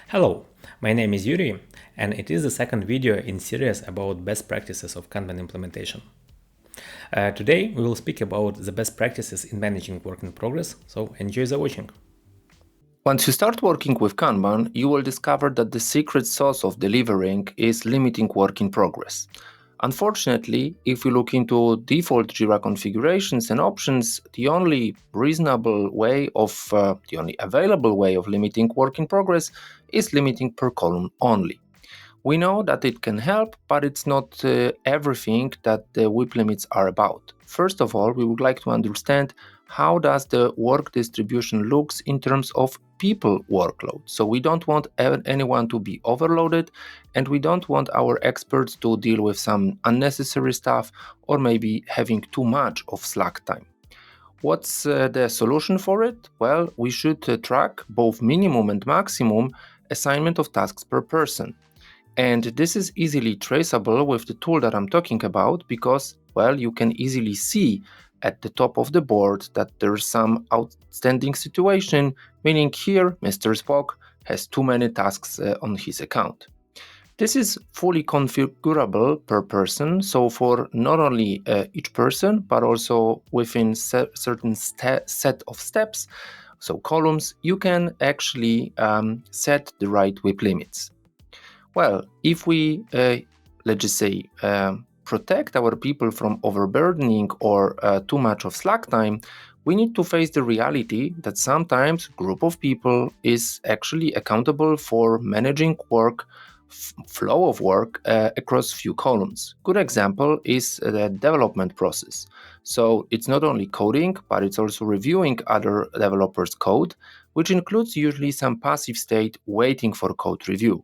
Hello, my name is Yuri, and it is the second video in series about best practices of Kanban implementation. Today we will speak about the best practices in managing work in progress, so enjoy the watching. Once you start working with Kanban, you will discover that the secret sauce of delivering is limiting work in progress. Unfortunately, if you look into default Jira configurations and options, the only available way of limiting work in progress is limiting per column only. We know that it can help, but it's not everything that the WIP limits are about. First of all, we would like to understand how does the work distribution looks in terms of people workload. So we don't want anyone to be overloaded, and we don't want our experts to deal with some unnecessary stuff or maybe having too much of slack time. What's the solution for it? Well, we should track both minimum and maximum assignment of tasks per person. And this is easily traceable with the tool that I'm talking about because, well, you can easily see at the top of the board that there's some outstanding situation, meaning here Mr. Spock has too many tasks on his account. This is fully configurable per person, so for not only each person, but also within certain set of steps, so columns, you can actually set the right WIP limits. Well, if we, let's just say, protect our people from overburdening or too much of slack time, we need to face the reality that sometimes a group of people is actually accountable for managing work, flow of work across few columns. Good example is the development process. So it's not only coding, but it's also reviewing other developers' code, which includes usually some passive state waiting for code review.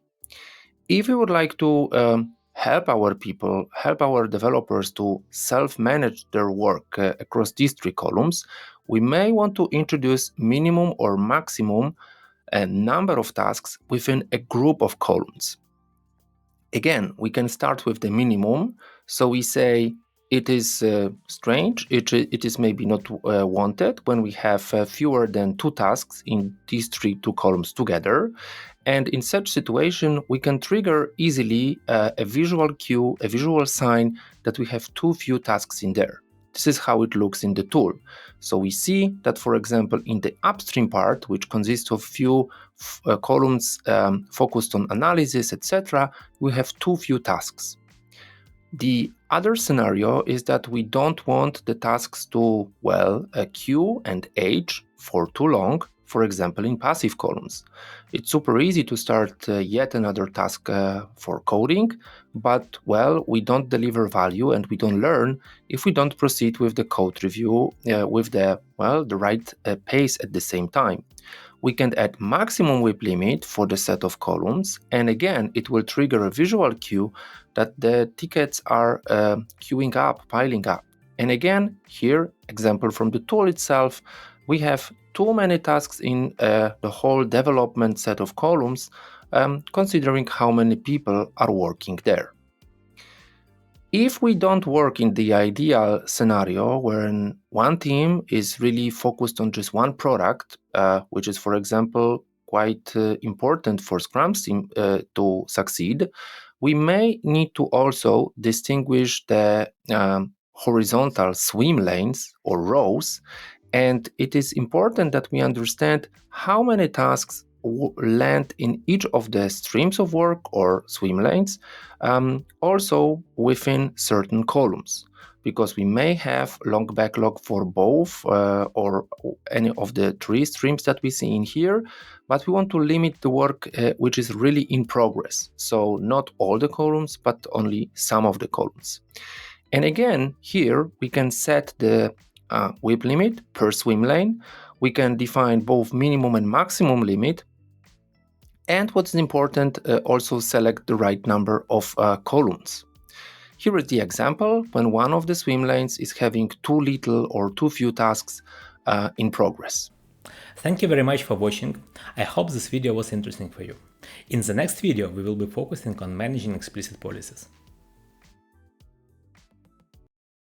If we would like to help our developers to self-manage their work across these three columns, we may want to introduce minimum or maximum number of tasks within a group of columns. Again, we can start with the minimum. So we say it is strange, it is maybe not wanted when we have fewer than 2 tasks in these two columns together. And in such situation, we can trigger easily a visual cue, a visual sign that we have too few tasks in there. This is how it looks in the tool. So we see that, for example, in the upstream part, which consists of few columns focused on analysis, etc., we have too few tasks. The other scenario is that we don't want the tasks to, queue and age for too long, for example, in passive columns. It's super easy to start yet another task for coding, but, we don't deliver value and we don't learn if we don't proceed with the code review with the right pace at the same time. We can add maximum WIP limit for the set of columns, and again, it will trigger a visual cue that the tickets are queuing up, piling up. And again, here, example from the tool itself, we have too many tasks in the whole development set of columns, considering how many people are working there. If we don't work in the ideal scenario wherein one team is really focused on just one product, which is, for example, quite important for Scrum team to succeed, we may need to also distinguish the horizontal swim lanes or rows, and it is important that we understand how many tasks land in each of the streams of work or swim lanes, also within certain columns, because we may have long backlog for both or any of the three streams that we see in here, but we want to limit the work which is really in progress. So not all the columns, but only some of the columns. And again, here we can set the WIP limit per swim lane. We can define both minimum and maximum limit. And what's important, also select the right number of columns. Here is the example when one of the swim lanes is having too little or too few tasks in progress. Thank you very much for watching. I hope this video was interesting for you. In the next video, we will be focusing on managing explicit policies.